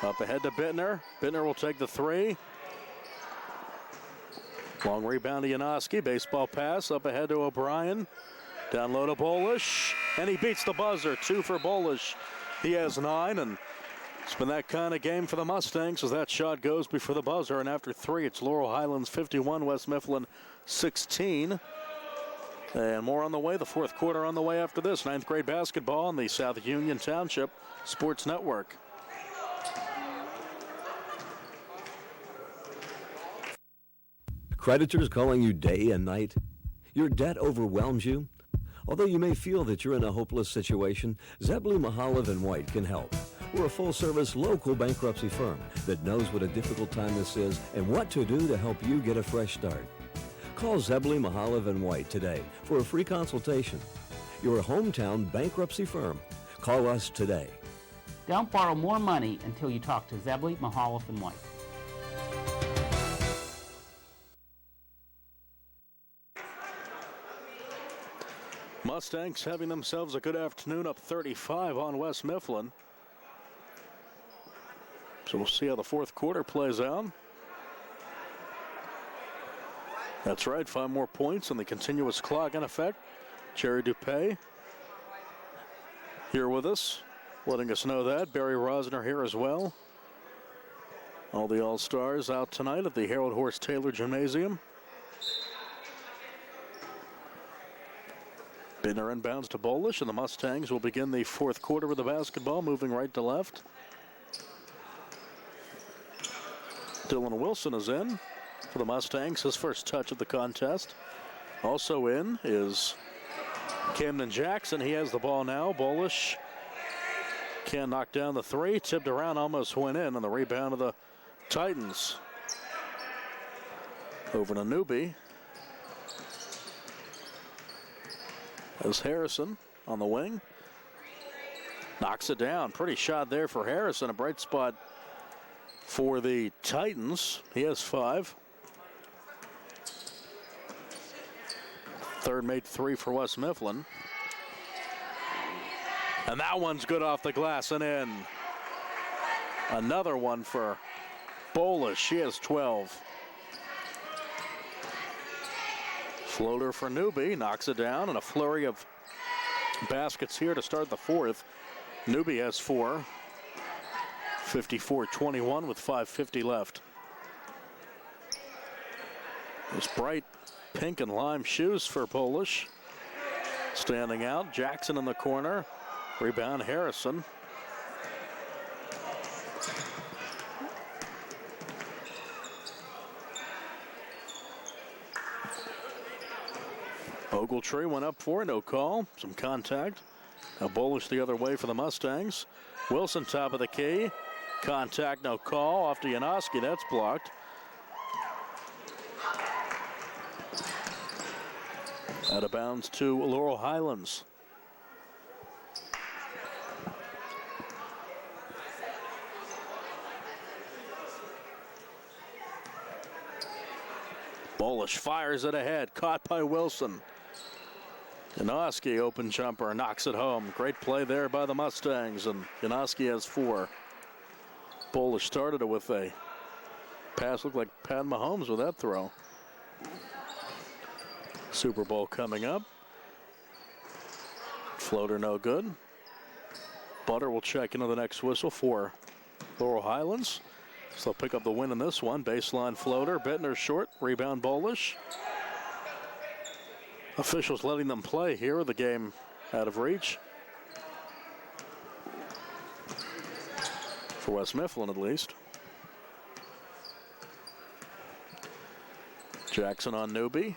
Up ahead to Bittner. Bittner will take the three. Long rebound to Janoski. Baseball pass up ahead to O'Brien. Down low to Bolish. And he beats the buzzer. 2 for Bolish. He has 9, and it's been that kind of game for the Mustangs as that shot goes before the buzzer. And after 3, it's Laurel Highlands 51, West Mifflin 16. And more on the way. The fourth quarter on the way after this. 9th grade basketball on the South Union Township Sports Network. Creditors calling you day and night? Your debt overwhelms you? Although you may feel that you're in a hopeless situation, Zebley, Mahalev & White can help. We're a full-service local bankruptcy firm that knows what a difficult time this is and what to do to help you get a fresh start. Call Zebley, Mahalev & White today for a free consultation. Your hometown bankruptcy firm. Call us today. Don't borrow more money until you talk to Zebley, Mahalev & White. Mustangs having themselves a good afternoon, up 35 on West Mifflin. So we'll see how the fourth quarter plays out. That's right, 5 more points and the continuous clock in effect. Jerry Dupay here with us, letting us know that. Barry Rosner here as well. All the All-Stars out tonight at the Harold Horse Taylor Gymnasium. Bittner inbounds to Bolish, and the Mustangs will begin the fourth quarter with the basketball, moving right to left. Dylan Wilson is in for the Mustangs, his first touch of the contest. Also in is Camden Jackson. He has the ball now. Bolish can't knock down the three. Tipped around, almost went in on the rebound of the Titans. Over to Newby. As Harrison on the wing. Knocks it down. Pretty shot there for Harrison. A bright spot for the Titans. He has 5. Third made 3 for West Mifflin. And that one's good off the glass and in. Another one for Bolish. She has 12. Floater for Newby, knocks it down, and a flurry of baskets here to start the fourth. Newby has 4. 54-21 with 5:50 left. Those bright pink and lime shoes for Bolish. Standing out, Jackson in the corner. Rebound Harrison. Ogletree went up for it, no call. Some contact. Now Bolish the other way for the Mustangs. Wilson top of the key. Contact, no call. Off to Janoski, that's blocked. Out of bounds to Laurel Highlands. Bolish fires it ahead, caught by Wilson. Janoski, open jumper, knocks it home. Great play there by the Mustangs, and Janoski has 4. Bolish started it with a pass, looked like Pat Mahomes with that throw. Super Bowl coming up. Floater no good. Butter will check into the next whistle for Laurel Highlands. So they'll pick up the win in this one. Baseline floater, Bittner short, rebound Bolish. Officials letting them play here, the game out of reach. For West Mifflin at least. Jackson on Newby.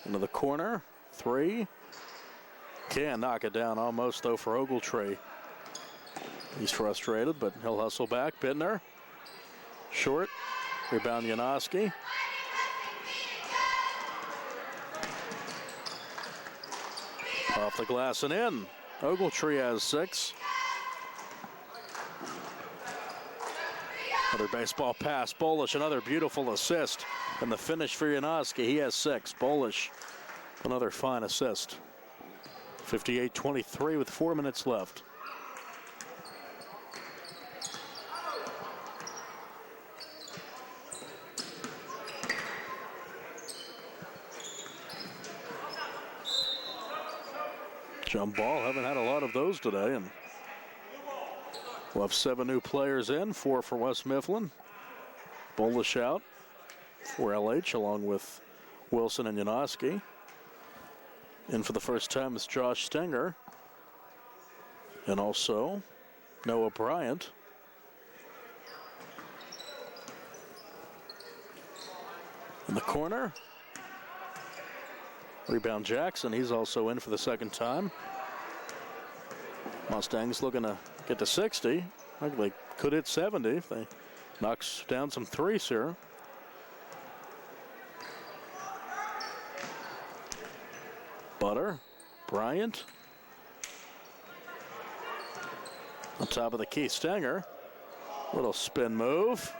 Into the corner, 3. Can't knock it down almost though for Ogletree. He's frustrated, but he'll hustle back. Bittner, short, rebound Janoski. Off the glass and in. Ogletree has 6. Another baseball pass. Bolish, another beautiful assist. And the finish for Janoski. He has 6. Bolish, another fine assist. 58-23 with 4 minutes left. Jump ball, haven't had a lot of those today, and we'll have 7 new players in, 4 for West Mifflin. Bolish out for LH along with Wilson and Janoski. In for the first time is Josh Stenger, and also Noah Bryant. In the corner, rebound Jackson, he's also in for the second time. Mustangs looking to get to 60. I think they could hit 70 if they knock down some threes here. Butter, Bryant. On top of the key, Stenger. Little spin move.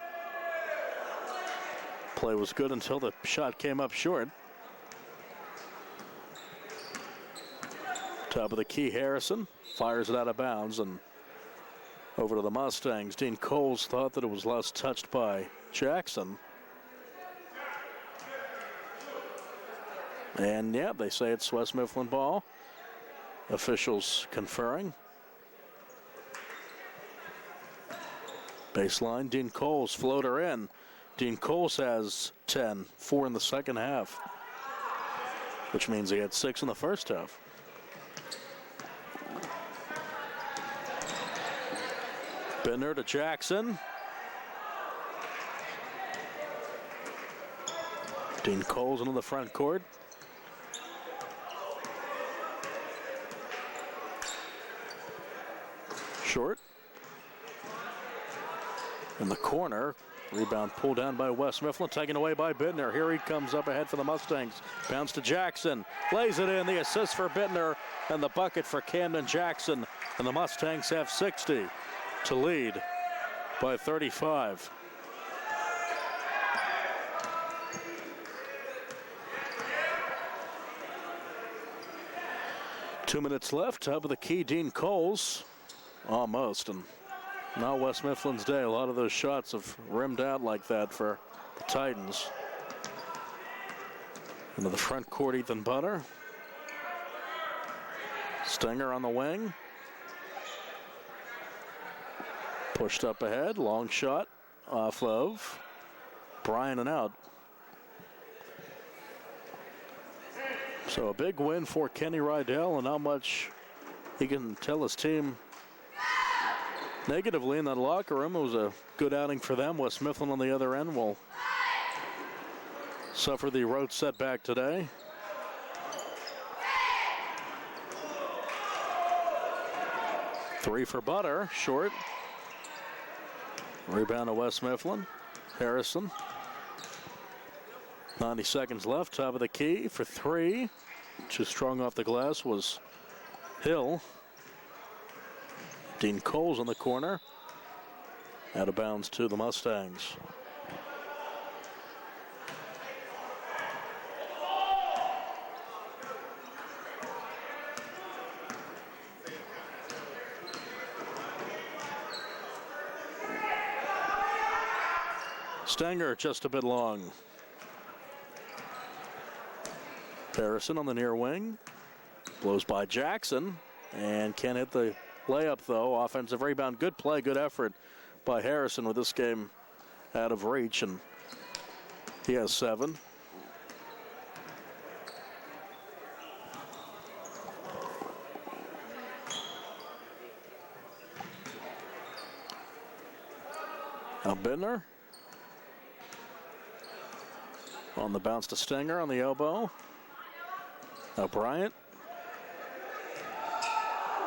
Play was good until the shot came up short. Top of the key, Harrison fires it out of bounds and over to the Mustangs. Dean Coles thought that it was less touched by Jackson. And yeah, they say it's West Mifflin ball. Officials conferring. Baseline, Dean Coles, floater in. Dean Coles has 10, 4 in the second half, which means he had 6 in the first half. Bittner to Jackson. Dean Coles into the front court. Short. In the corner. Rebound pulled down by West Mifflin, taken away by Bittner. Here he comes up ahead for the Mustangs. Bounce to Jackson. Lays it in. The assist for Bittner and the bucket for Camden Jackson. And the Mustangs have 60 to lead by 35. Two minutes left. Top of the key, Dean Coles. Almost. And now West Mifflin's day. A lot of those shots have rimmed out like that for the Titans. Into the front court, Ethan Butter. Stenger on the wing. Pushed up ahead, long shot off of Bryan and out. So a big win for Kenny Rydell, and how much he can tell his team negatively in that locker room. It was a good outing for them. West Mifflin on the other end will suffer the road setback today. Three for Butter, short. Rebound to West Mifflin. Harrison. 90 seconds left. Top of the key for 3. Too strong off the glass was Hill. Dean Coles in the corner. Out of bounds to the Mustangs. Stenger just a bit long. Harrison on the near wing. Blows by Jackson and can't hit the layup though. Offensive rebound. Good play, good effort by Harrison with this game out of reach, and he has 7. Now Bittner. On the bounce to Stenger on the elbow. Now Bryant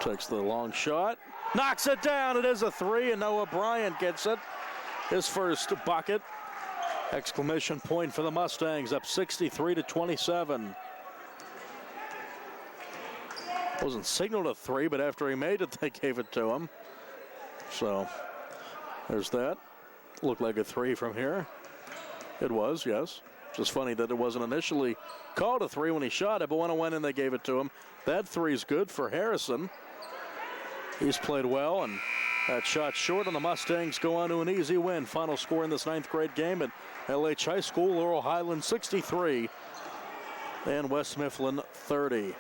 takes the long shot, knocks it down. It is a 3, and Noah Bryant gets it. His first bucket. Exclamation point for the Mustangs, up 63-27. Wasn't signaled a 3, but after he made it, they gave it to him. So there's that. Looked like a three from here. It was, yes. Just funny that it wasn't initially called a three when he shot it, but when it went in, they gave it to him. That three's good for Harrison. He's played well, and that shot short, and the Mustangs go on to an easy win. Final score in this 9th grade game at LH High School, Laurel Highlands 63 and West Mifflin 30.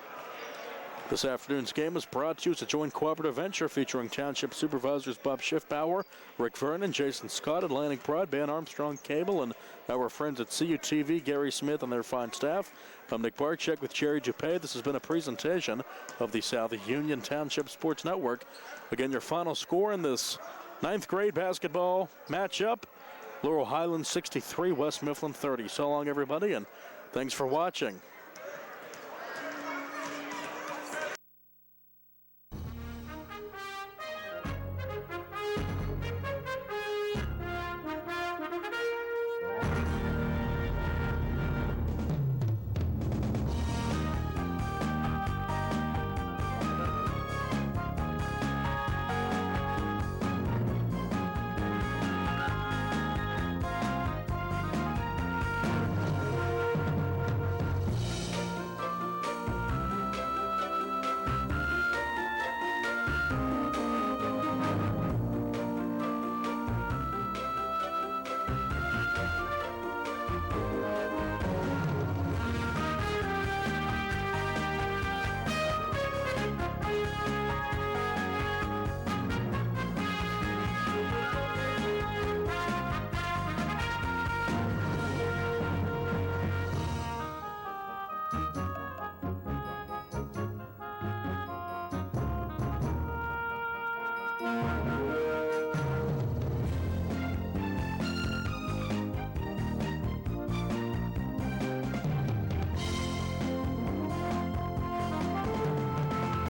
This afternoon's game is brought to you as a joint cooperative venture featuring Township Supervisors Bob Schiffbauer, Rick Vernon, Jason Scott, Atlantic Broadband, Armstrong Cable, and our friends at CUTV, Gary Smith and their fine staff. I'm Nick Barczyk with Jerry Dupay. This has been a presentation of the South Union Township Sports Network. Again, your final score in this 9th grade basketball matchup, Laurel Highlands 63, West Mifflin 30. So long, everybody, and thanks for watching.